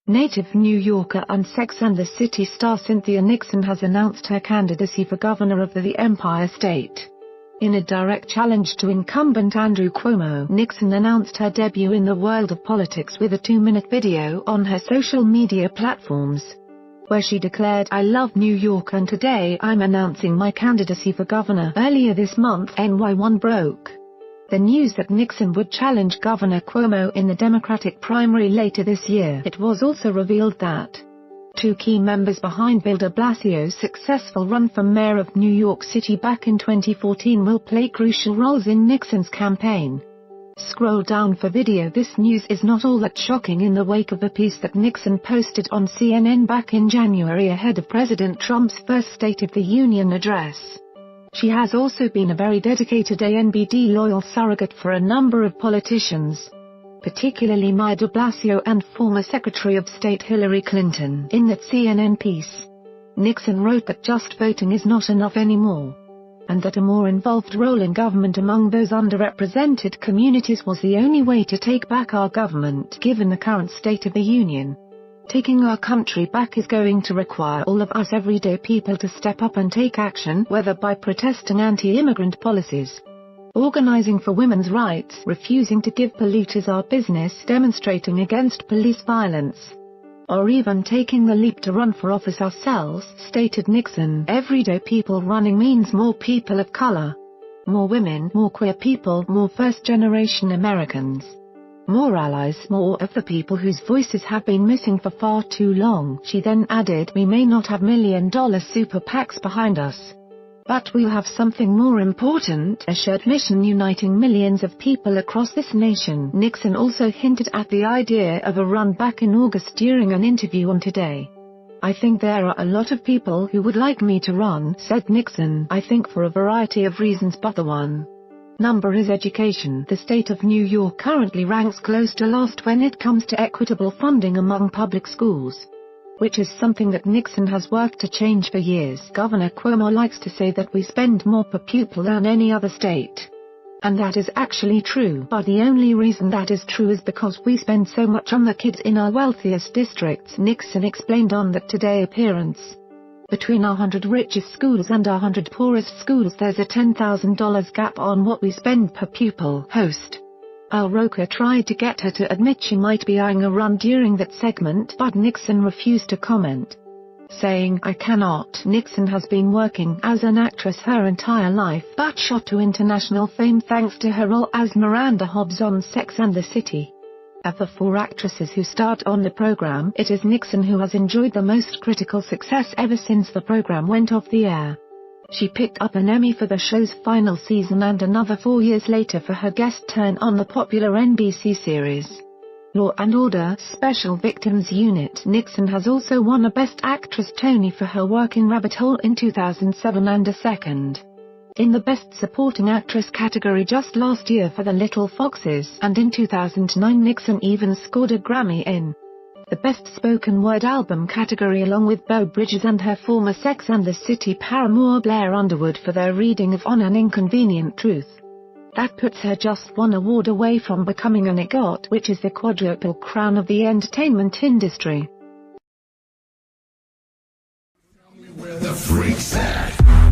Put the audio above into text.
Native New Yorker and Sex and the City star Cynthia Nixon has announced her candidacy for governor of the Empire State. In a direct challenge to incumbent Andrew Cuomo, Nixon announced her debut in the world of politics with a 2-minute video on her social media platforms, where she declared, "I love New York and today I'm announcing my candidacy for governor." Earlier this month, NY1 broke the news that Nixon would challenge Governor Cuomo in the Democratic primary later this year. It was also revealed that two key members behind Bill de Blasio's successful run for mayor of New York City back in 2014 will play crucial roles in Nixon's campaign. Scroll down for video. This news is not all that shocking in the wake of a piece that Nixon posted on CNN back in January ahead of President Trump's first State of the Union address. She has also been a very dedicated ANBD loyal surrogate for a number of politicians, particularly Mayor de Blasio and former Secretary of State Hillary Clinton. In that CNN piece, Nixon wrote that just voting is not enough anymore, and that a more involved role in government among those underrepresented communities was the only way to take back our government. Given the current state of the union, taking our country back is going to require all of us everyday people to step up and take action, whether by protesting anti-immigrant policies, organizing for women's rights, refusing to give polluters our business, demonstrating against police violence, or even taking the leap to run for office ourselves, stated Nixon. Everyday people running means more people of color, more women, more queer people, more first-generation Americans, more allies, more of the people whose voices have been missing for far too long. She then added, "We may not have million-dollar super PACs behind us, but we'll have something more important, a shared mission uniting millions of people across this nation." Nixon also hinted at the idea of a run back in August during an interview on Today. "I think there are a lot of people who would like me to run," said Nixon. "I think for a variety of reasons, but the one number is education. The state of New York currently ranks close to last when it comes to equitable funding among public schools, which is something that Nixon has worked to change for years. Governor Cuomo likes to say that we spend more per pupil than any other state, and that is actually true. But the only reason that is true is because we spend so much on the kids in our wealthiest districts." Nixon explained on that Today appearance, "Between our 100 richest schools and our 100 poorest schools there's a $10,000 gap on what we spend per pupil." Host Al Roker tried to get her to admit she might be eyeing a run during that segment, but Nixon refused to comment, saying, "I cannot." Nixon has been working as an actress her entire life, but shot to international fame thanks to her role as Miranda Hobbs on Sex and the City. Of the 4 actresses who starred on the program, it is Nixon who has enjoyed the most critical success ever since the program went off the air. She picked up an Emmy for the show's final season and another 4 years later for her guest turn on the popular NBC series Law and Order: Special Victims Unit. Nixon has also won a Best Actress Tony for her work in Rabbit Hole in 2007 and a second in the Best Supporting Actress category just last year for The Little Foxes, and in 2009 Nixon even scored a Grammy in the Best Spoken Word Album category along with Beau Bridges and her former Sex and the City paramour Blair Underwood for their reading of On an Inconvenient Truth. That puts her just one award away from becoming an EGOT, which is the quadruple crown of the entertainment industry. Where the freaks at?